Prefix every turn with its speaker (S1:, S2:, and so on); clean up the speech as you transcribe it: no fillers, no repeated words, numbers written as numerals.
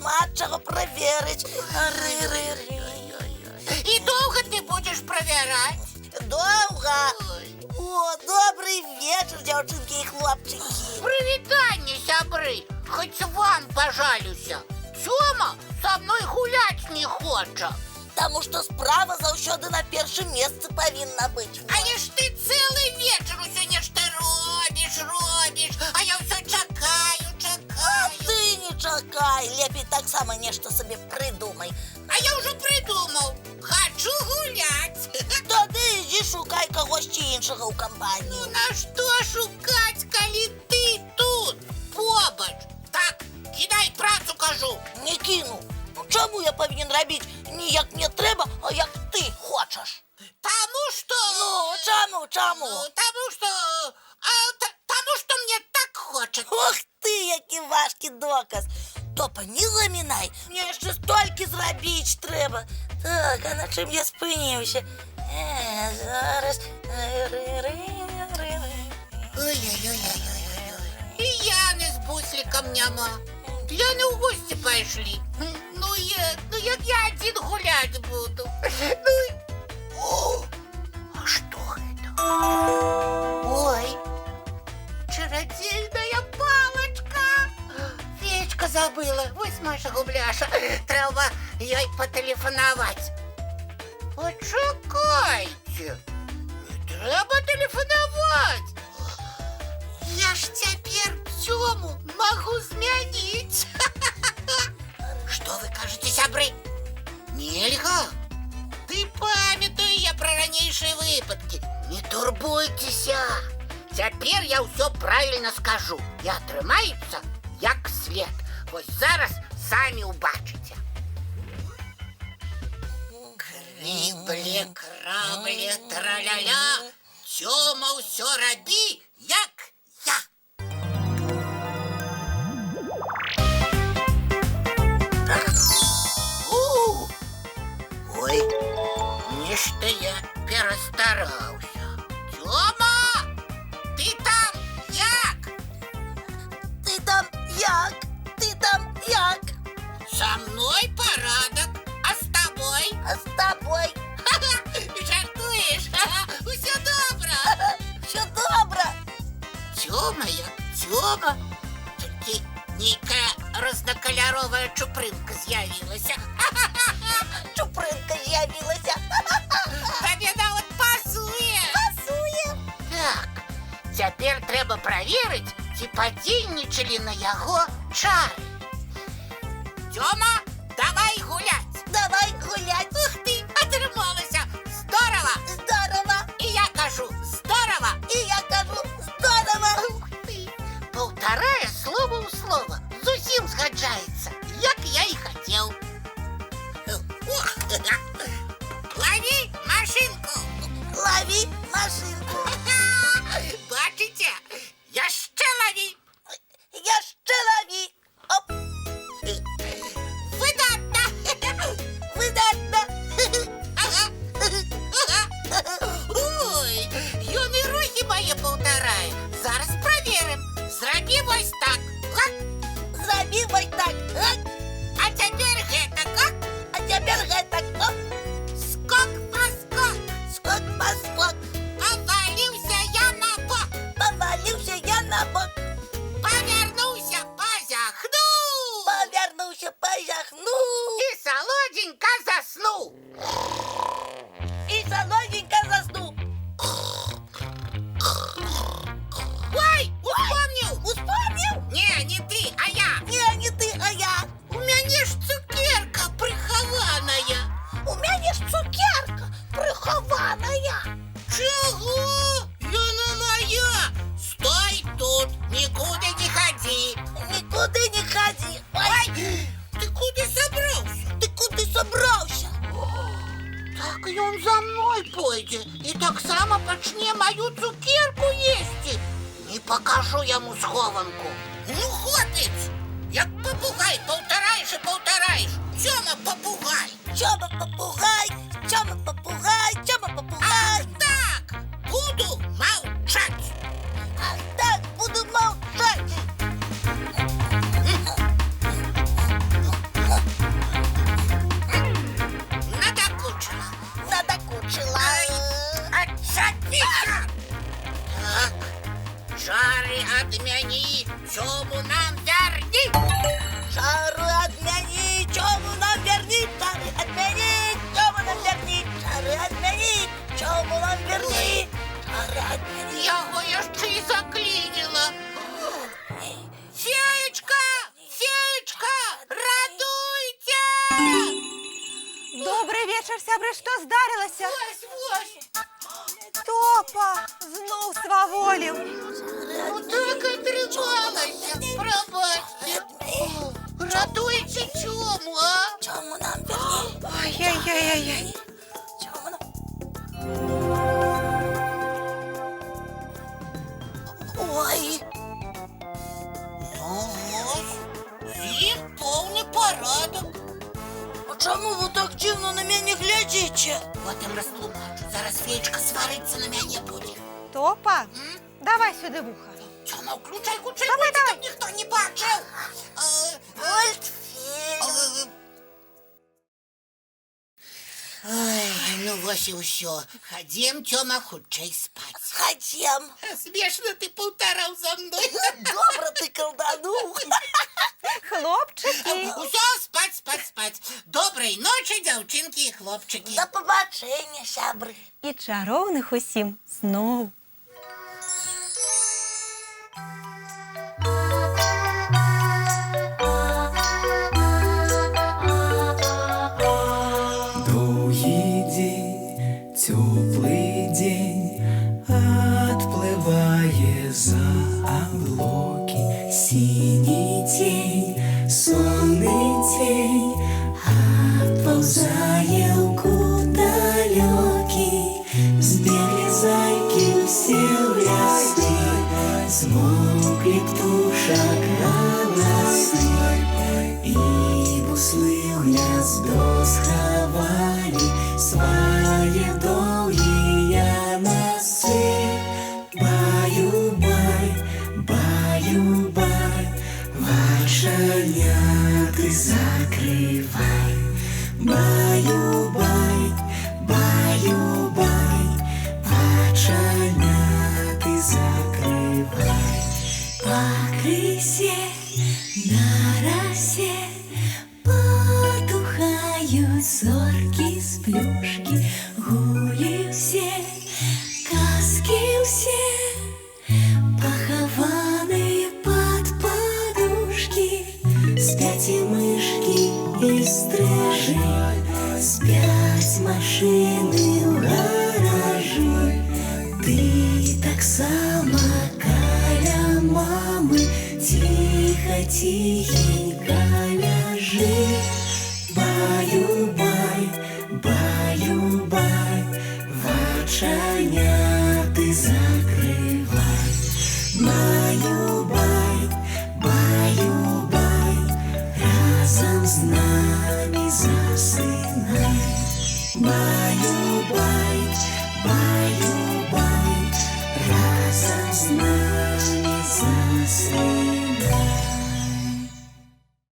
S1: шмат чого перевірить.
S2: І довго ти будеш перевіряти?
S1: Довго.
S2: Ой.
S1: О, добрий вечір, дівчинки і хлопчики.
S2: Привітання, сябри. Хоч вам пожалюся. Тьома со мною гулять не хоче.
S1: Тому що справа завжди на першому місці повинна бути.
S2: Але ж ти цілий вечір усе нечто робиш, а я все чекаю.
S1: Ти не чекай, лепей так само нечто собі придумай.
S2: А я вже придумав. Хочу гулять.
S1: Тоді йди шукай когось чи іншого у компанії.
S2: Ну на що шукать, коли ти тут, побач? Так, кидай працю, кажу.
S1: Не кину. Ну чому я повинен робити не як мені треба, а як ти хочеш?
S2: Тому що...
S1: Ну, чому?
S2: Тому що мені так хочеться.
S1: Ох ти, який важкий доказ. Топа, не замінай. Мені ще стільки зробити треба. Так, а на чим я спинився? Зараз...
S2: Ой-ой-ой-ой-ой-ой. І я не з бусликом нема. Гляну, в гості пішли. Ну як я один гулять буду. О, а что это? Ой, чародейная палочка. Феечка забыла. Ось Маша Губляша. Треба їй потелефонувати. Почекайте. Не треба телефонувати. Я ж тепер Тьому можу змінити. Що ви кажете, сябри? Нельга. Ти пам'ятаю я про раніші випадки. Не турбуйтеся. Тепер я все правильно скажу. Я тримаюся як слід. Ось зараз самі убачите. Криблі, краблі, траля-ля. Тьома все робі, як я. Ой, нечто я перестарався. Тьома, ти там як?
S1: Ти там як? Ти там як?
S2: Со мною порядок, а з тобою?
S1: А з тобою?
S2: Жартуєш? Усе добре.
S1: Все добре.
S2: Тьома я, Тьома. Тільки ніяка рознокольорова чупринка з'явилася.
S1: Чупринка з'явилася.
S2: Тобі навіть пасує.
S1: Пасує.
S2: Так, тепер треба перевірити, чи подійничали на його чари. Тьома, давай гулять.
S1: Давай гулять.
S2: Ух ти, отрималося. Здорово.
S1: Здорово.
S2: І я кажу, здорово.
S1: І я кажу, здорово.
S2: Ух ти, повторяє слово у слово. Зовсім згаджається, як я і хотів. Лови машинку.
S1: Лови машинку.
S2: Бачите, я ще лови.
S1: Я ще лови. Оп.
S2: Видатно.
S1: Видатно.
S2: Ой, ён і рухи мої повторяє. Зараз перевіримо. Зроби ось так. Гак.
S1: Зроби ось так. Гак.
S2: А тепер гэта как?
S1: А тепер гэтак. Оп.
S2: Скок-проскок.
S1: Скок-поскок.
S2: Повалився я на бок.
S1: Повалився я на бок.
S2: Повернувся, позяхнув.
S1: Повернувся, позяхнув.
S2: І солоденько заснув.
S1: І солоденько заснув.
S2: Ой, успомнив.
S1: Успомнив?
S2: Не ти, а я.
S1: Не ти, а я.
S2: У мене ж цукерка прихованная.
S1: У мене ж цукерка прихованая.
S2: Чого? Яна моя. Стой тут, нікуди не ходи.
S1: Нікуди не ходи. Ой,
S2: Ти куди собрався?
S1: ти куди собрався?
S2: Так ён за мною пойде і так само почне мою цукерку їсти. Не покажу йому схованку. Ну, хлопець, як попугай, повтораєш і повтораєш. Тьома попугай.
S1: Чома попугай, чома попугай, чома попугай.
S2: Так, буду мовчать.
S1: Ах так, буду мовчати.
S2: адмяні, цьому нам верні.
S1: Чари отмяніть, чому нам верніть? Чари отмяніть, чому нам верніть? Чари отмяніть, чому нам верніть? Чари отмяніть.
S2: Його я ще й заклинила. Феечка! Феечка! Радуйте!
S3: Добрий вечір, сябри, що здарилося?
S2: Ось.
S3: Топа знов сваволів.
S2: Ну так і трималася. Пробачте. Радуйте чому, а?
S1: Чому нам верніть?
S3: Ай-яй-яй-яй.
S1: Чому нам? Ой,
S2: Ну ось, і повний порядок.
S1: а чому ви так дивно на мене глядите?
S2: От їм розтлумачу. Зараз феечка свариться на мене буде.
S3: Топа, давай сюди вуха.
S2: Тьома, включай,
S3: Давай,
S2: будь, щоб ніхто не бачив.
S1: Мультфільм.
S2: Ой, ну ось і все. Ходім, Тьома, хутчей спать.
S1: Хотім.
S2: Смішно ти повторав за мною.
S1: Добре ти колданув.
S3: Хлопчики.
S2: Усьо, спать. Доброї ночі, дівчинки і хлопчики.
S1: До побачення, сябри.
S3: І чаровних усім знов.
S4: Долгий день, теплый день, отплывая за облаки. Синий тень, сонный тень, отползая куда далекий. Сбегли зайки все в леске, смолкли птушек голосы. И буслы гнездо сховали свои долгие носы. Баю-бай, баю-бай, вошеня ты закрывай. Баю-бай, баю-бай, вошеня ты закрывай. По крысе на росе потухают зорки с плюшки. Гули все, казки все, похованы под подушки. Спят и мышки, и стрижи, спят машины в гаражи. Ты так сама каля мамы, тихо, тихенько ляжи. Баю-бай, баю-бай, вочаня ты закрывай. Баю-бай, баю-бай, разом с нами засынай. Баю-бай, баю-бай, разом с нами засынай.